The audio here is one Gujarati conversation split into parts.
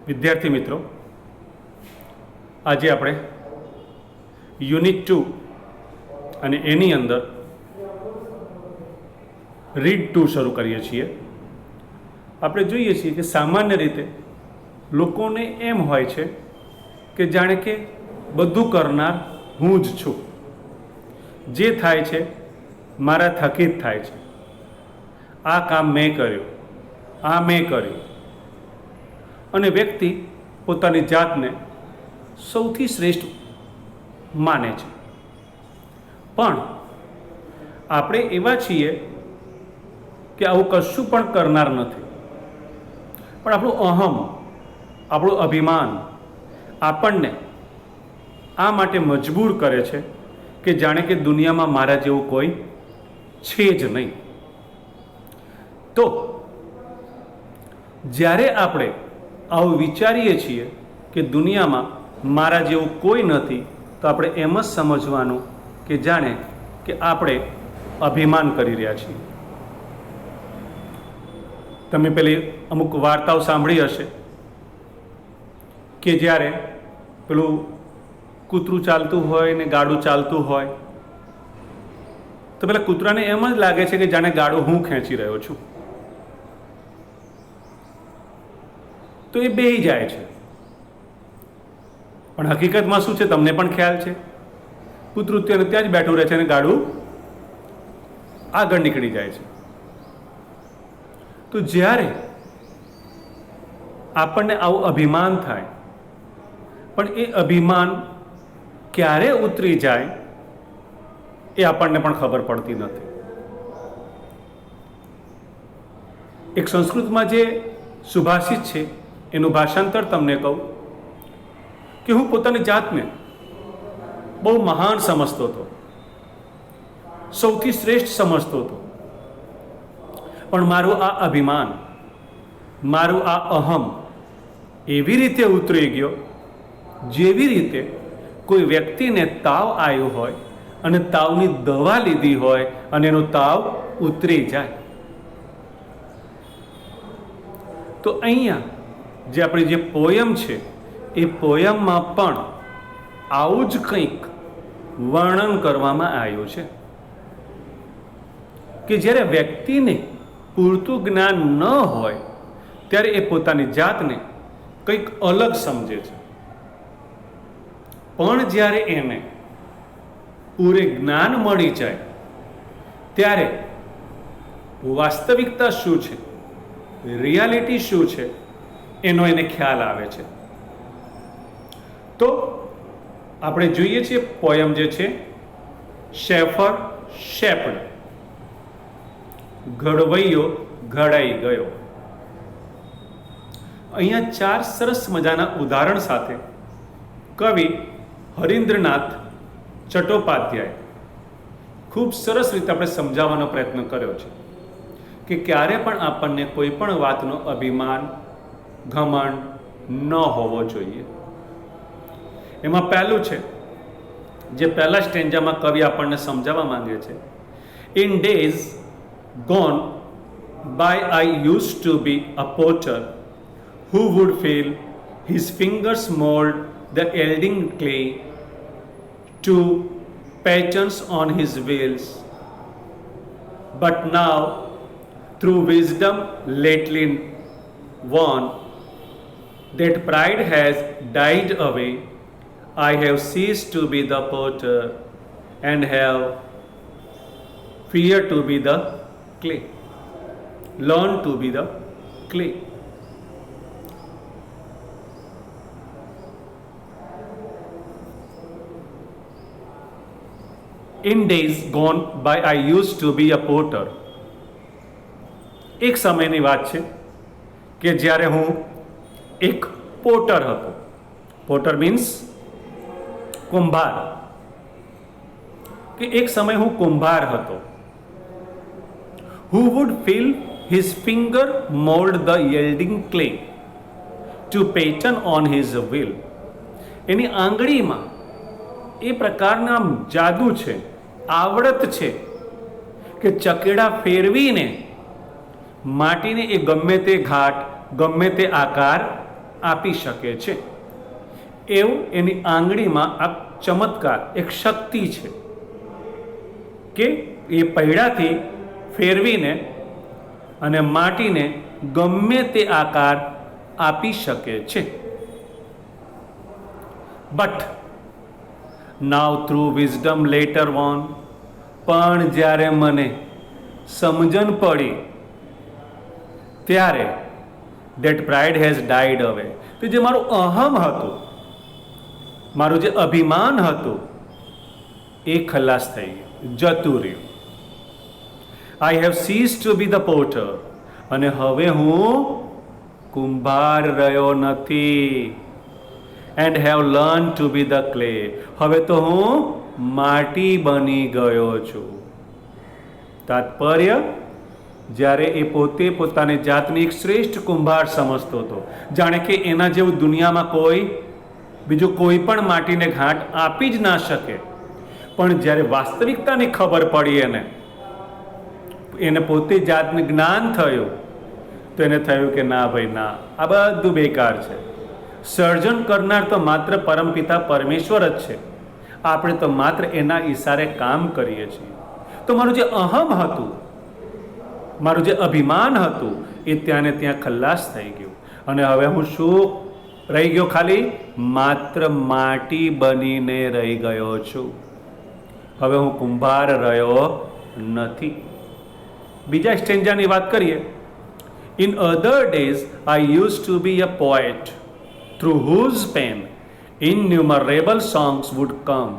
વિદ્યાર્થી મિત્રો, આજે આપણે યુનિટ 2 અને એની અંદર રીડ 2 શરૂ કરીએ છીએ. આપણે જોઈએ છીએ કે સામાન્ય રીતે લોકોને એમ હોય છે કે જાણે કે બધું કરનાર હું જ છું, જે થાય છે મારા થકી જ થાય છે, આ કામ મેં કર્યું, આ મેં કર્યું, અને વ્યક્તિ પોતાની જાતને સૌથી શ્રેષ્ઠ માને છે. પણ આપણે એવા છીએ કે આવું કશું પણ કરનાર નથી, પણ આપણું અહમ, આપણું અભિમાન આપણને આ માટે મજબૂર કરે છે કે જાણે કે દુનિયામાં મારા જેવું કોઈ છે જ નહીં. તો જ્યારે આપણે આવું વિચારીએ છીએ કે દુનિયામાં મારા જેવું કોઈ નથી, તો આપણે એમ જ સમજવાનું કે જાણે કે આપણે અભિમાન કરી રહ્યા છીએ. તમે પેલી અમુક વાર્તાઓ સાંભળી હશે કે જ્યારે પેલું કૂતરું ચાલતું હોય ને ગાડું ચાલતું હોય, તો પેલા કૂતરાને એમ જ લાગે છે કે જાણે ગાડું હું ખેંચી રહ્યો છું, તો એ બેહી જાય છે. પણ હકીકતમાં શું છે તમને પણ ખ્યાલ છે, કૂતરું ત્યાં જ બેઠું રહે છે અને ગાડું આગળ નીકળી જાય છે. તો જ્યારે આપણને આવું અભિમાન થાય, પણ એ અભિમાન ક્યારે ઉતરી જાય એ આપણને પણ ખબર પડતી નથી. એક સંસ્કૃતમાં જે સુભાષિત છે એનું ભાષાંતર તમને કહું કે હું પોતાની જાતને બહુ મહાન સમજતો હતો, સૌથી શ્રેષ્ઠ સમજતો હતો, પણ મારું આ અભિમાન, મારું આ અહમ એવી રીતે ઉતરી ગયો જેવી રીતે કોઈ વ્યક્તિને તાવ આવ્યો હોય અને તાવની દવા લીધી હોય અને એનો તાવ ઉતરી જાય. તો અહીંયા જે આપણી જે પોયમ છે એ પોયમમાં પણ આવું જ કંઈક વર્ણન કરવામાં આવ્યું છે કે જ્યારે વ્યક્તિને પૂરતું જ્ઞાન ન હોય ત્યારે એ પોતાની જાતને કંઈક અલગ સમજે છે, પણ જ્યારે એને પૂરે જ્ઞાન મળી જાય ત્યારે વાસ્તવિકતા શું છે, રિયાલિટી શું છે એનો એને ખ્યાલ આવે છે. તો આપણે જોઈએ છીએ પોયમ જે છે શેફર શેપ્ડ, ઘડવૈયો ઘડાઈ ગયો. અહીંયા 4 સરસ મજાના ઉદાહરણ સાથે કવિ હરીન્દ્રનાથ ચટ્ટોપાધ્યાય ખૂબ સરસ રીતે આપણે સમજાવવાનો પ્રયત્ન કર્યો છે કે ક્યારે પણ આપણને કોઈ પણ વાતનો અભિમાન, ઘમંડ ન હોવો જોઈએ. એમાં પહેલું છે, જે પહેલા સ્ટેન્જામાં કવિ આપણને સમજાવવા માંગે છે, in days gone by I used to be a potter who would feel his fingers mold the yielding clay to patterns on his wheels. But now, through wisdom lately won, that pride has died away. I have ceased to be the potter and have feared to be the clay. Learn to be the clay. In days gone by I used to be a potter. એક સમયની વાત છે કે જ્યારે હું એક પોટર હતો. પોટર મીન્સ કુંભાર, કે એક સમય હું કુંભાર હતો. Who would feel his finger mold the yielding clay to pattern on his wheel. એની આંગળીમાં એ પ્રકારના જાદુ છે, આવડત છે કે ચકેડા ફેરવીને માટીને એ ગમે તે ઘાટ, ગમે તે આકાર આપી શકે છે. એવું એની આંગળીમાં આ ચમત્કાર, એક શક્તિ છે કે એ પૈડાથી ફેરવીને અને માટીને ગમે તે આકાર આપી શકે છે. But now through wisdom letter on, પણ જ્યારે મને સમજણ પડી ત્યારે દેટ પ્રાઇડ હેઝ ડાઈડ અવે, તો જે મારું અહમ હતું, મારું જે અભિમાન હતું, એ ખલાસ થઈ ગયું, જતું રહ્યું. I have cease to be the potter, અને હવે હું કુંભાર રહ્યો નથી. And have learn to be the clay, હવે તો હું માટી બની ગયો છું. તાત્પર્ય, જ્યારે એ પોતે પોતાની જાતને એક શ્રેષ્ઠ કુંભાર સમજતો હતો, જાણે કે એના જેવું દુનિયામાં કોઈ બીજું કોઈ પણ માટીને ઘાટ આપી જ ના શકે, પણ જ્યારે વાસ્તવિકતાની ખબર પડી એને પોતે જાતને જ્ઞાન થયું, તો એને થયું કે ના ભાઈ ના, આ બધું બેકાર છે. સર્જન કરનાર તો માત્ર પરમપિતા પરમેશ્વર જ છે, આપણે તો માત્ર એના ઈશારે કામ કરીએ છીએ. તો મારું જે અહમ હતું, મારું જે અભિમાન હતું, એ ત્યાં ને ત્યાં ખલ્લાસ થઈ ગયું. અને હવે હું શું રહી ગયો? ખાલી માત્ર માટી બનીને રહી ગયો છું. હવે હું કુંભાર રહ્યો નથી. બીજા સ્ટેન્જાની વાત કરીએ. In other days I use to be a poet through whose pen innumerable songs would come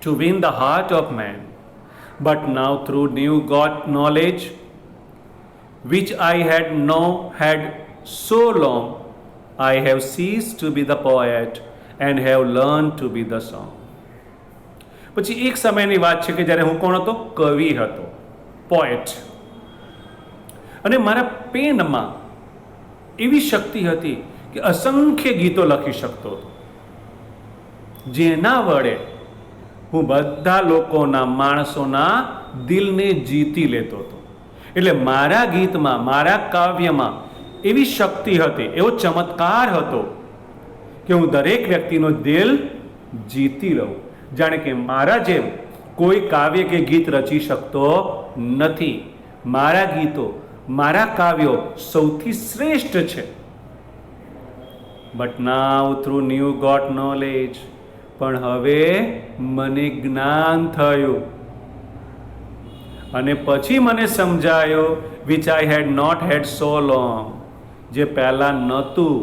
to win the heart of man. But now through new got knowledge, which I had so long, I have ceased to be the poet and have learned to be the song. પછી એક સમયની વાત છે કે જ્યારે હું કોણ હતો? કવિ હતો, પોએટ. અને મારા પેનમાં એવી શક્તિ હતી કે અસંખ્ય ગીતો લખી શકતો હતો, જેના વડે હું બધા લોકોના, માણસોના દિલને જીતી લેતો હતો. એટલે મારા ગીતમાં, મારા કાવ્યમાં એવી શક્તિ હતી, એવો ચમત્કાર હતો કે હું દરેક વ્યક્તિનો દિલ જીતી લઉં. જાણે કે મારા જેમ કોઈ કાવ્ય કે ગીત રચી શકતો નથી. મારા ગીતો, મારા કાવ્યો સૌથી શ્રેષ્ઠ છે. But now through new got knowledge, પણ હવે મને જ્ઞાન થયું અને પછી મને સમજાયું, which I had not had so long, જે પહેલાં નહોતું.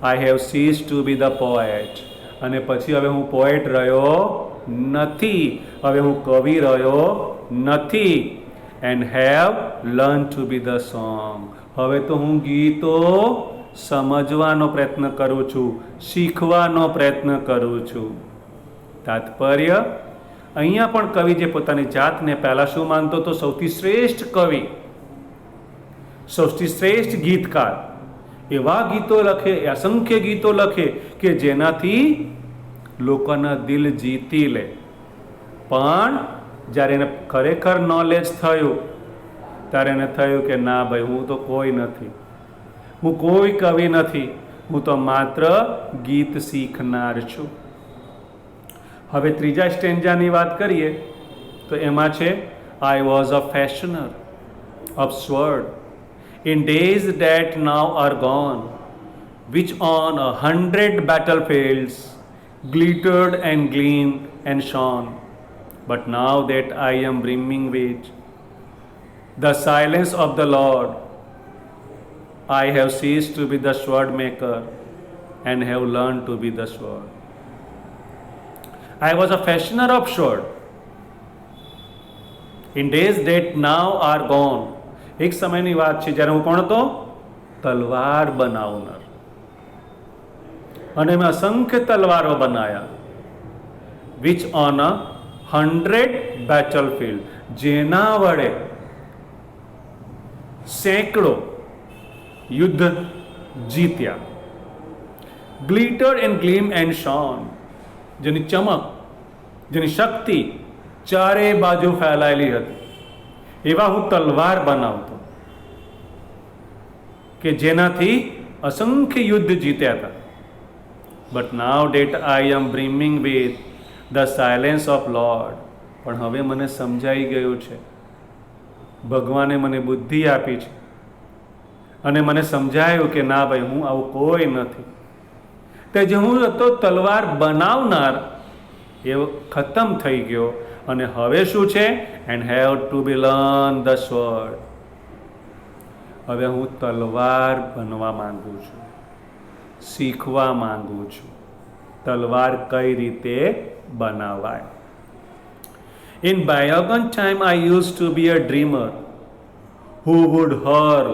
I have cease to be the poet, અને પછી હવે હું પોએટ રહ્યો નથી, હવે હું કવિ રહ્યો નથી. And have learn to be the song, હવે તો હું ગીતો સમજવાનો પ્રયત્ન કરું છું, શીખવાનો પ્રયત્ન કરું છું. તાત્પર્ય, અહીંયા પણ કવિ જે પોતાની જાતને પહેલા શું માનતો હતો? સૌથી શ્રેષ્ઠ કવિ, સૌથી શ્રેષ્ઠ ગીતકાર. એવા ગીતો લખે, અસંખ્ય ગીતો લખે કે જેનાથી લોકોના દિલ જીતી લે. પણ જ્યારે એને ખરેખર નોલેજ થયું, ત્યારે એને થયું કે ના ભાઈ, હું તો કોઈ નથી, હું કોઈ કવિ નથી, હું તો માત્ર ગીત શીખનાર છું. હવે ત્રીજા સ્ટેન્જાની વાત કરીએ તો એમાં છે, I was a fashioner of sword in days that now are gone, which on 100 battlefields glittered and gleamed and shone. But now that I am brimming with the silence of the Lord, I have ceased to be the sword maker and have learned to be the sword. I was a fashioner of sword in days that now are gone. એક સમયની વાત છે જ્યારે હું કોણ હતો? તલવાર બનાવનાર. અને મેં અસંખ્ય તલવારો બનાવ્યા. વિચ ઓન 100 બેટલફિલ્ડ, જેના વડે સેંકડો યુદ્ધ જીત્યા. ગ્લિટર્ડ એન્ડ ગ્લીમ એન્ડ શોન, જેની ચમક, જેની શક્તિ ચારે બાજુ ફેલાયેલી હતી. એવા હું તલવાર બનાવતો કે જેનાથી અસંખ્ય યુદ્ધ જીત્યા હતા. But now that I am brimming with the silence of lord. પણ હવે મને સમજાઈ ગયું છે, ભગવાને મને બુદ્ધિ આપી છે અને મને સમજાયું કે ના ભાઈ, હું આવું કોઈ નથી. તે જે હું હતો તલવાર બનાવનાર એ ખતમ થઈ ગયો અને હવે શું છે? And have to be learn the sword. હવે હું તલવાર બનવા માંગુ છું, શીખવા માંગુ છું તલવાર કઈ રીતે બનાવાય. In bygone time I used to be a dreamer who would hurl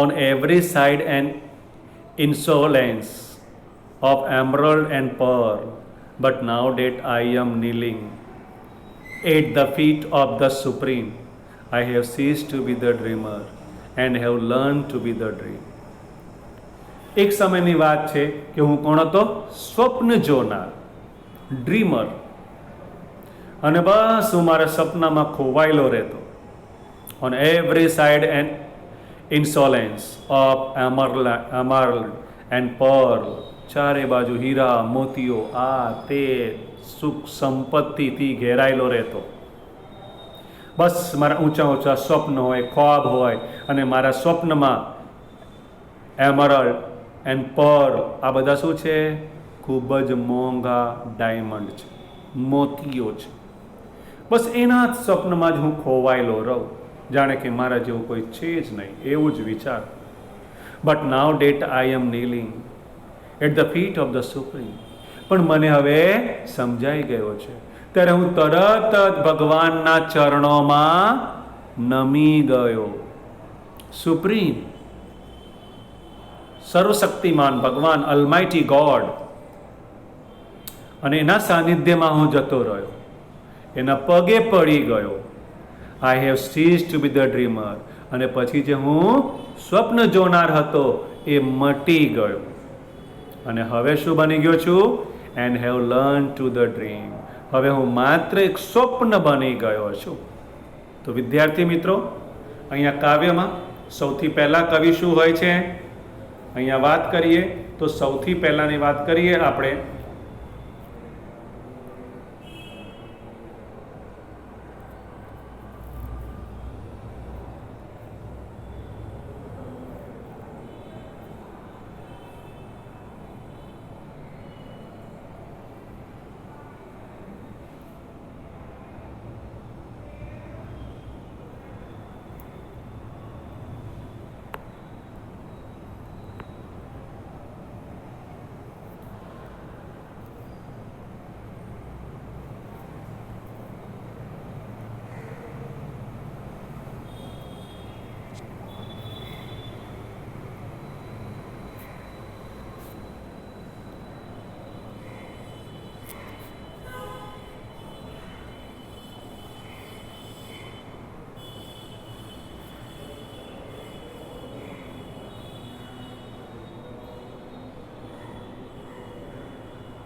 on every side an insolence of emerald and pearl. But now that I am kneeling at the feet of the Supreme, I have ceased to be the dreamer and have learned to be the dream. એક સમયની વાત છે કે હું કોણ હતો? સ્વપ્ન જોનાર, ડ્રીમર. અને બસ હું મારા સપનામાં ખોવાયેલો રહેતો. On every side and insolence of emerald and Perl. ચારે બાજુ હીરા મોતીઓ આ તે સુખ સંપત્તિથી ઘેરાયેલો રહેતો. બસ મારા ઊંચા ઊંચા સ્વપ્ન હોય, ખ્વાબ હોય અને મારા સ્વપ્નમાં એમરલ્ડ એન્ડ પર્લ આ બધા શું છે? ખૂબ જ મોંઘા ડાયમંડ છે, મોતીઓ છે. બસ એના જ સ્વપ્નમાં જ હું ખોવાયેલો રહું, જાણે કે મારા જેવું કોઈ છે જ નહીં, એવું જ વિચાર. But now that I am kneeling at the feet of the supreme. પણ મને હવે સમજાઈ ગયો છે, ત્યારે હું તરત જ ભગવાનના ચરણોમાં નમી ગયો. સુપ્રીમ, સર્વશક્તિમાન ભગવાન, અલમાઇટી ગોડ, અને એના સાનિધ્યમાં હું જતો રહ્યો, એના પગે પડી ગયો. I have cease to be the dreamer. અને પછી જે હું સ્વપ્ન જોનાર હતો એ મટી ગયો અને હવે શું બની ગયો છું? And have learn to the dream. હવે હું માત્ર એક સ્વપ્ન બની ગયો છું. તો વિદ્યાર્થી મિત્રો, અહીંયા કાવ્યમાં સૌથી પહેલાં કવિ શું હોય છે? અહીંયા વાત કરીએ તો સૌથી પહેલાંની વાત કરીએ આપણે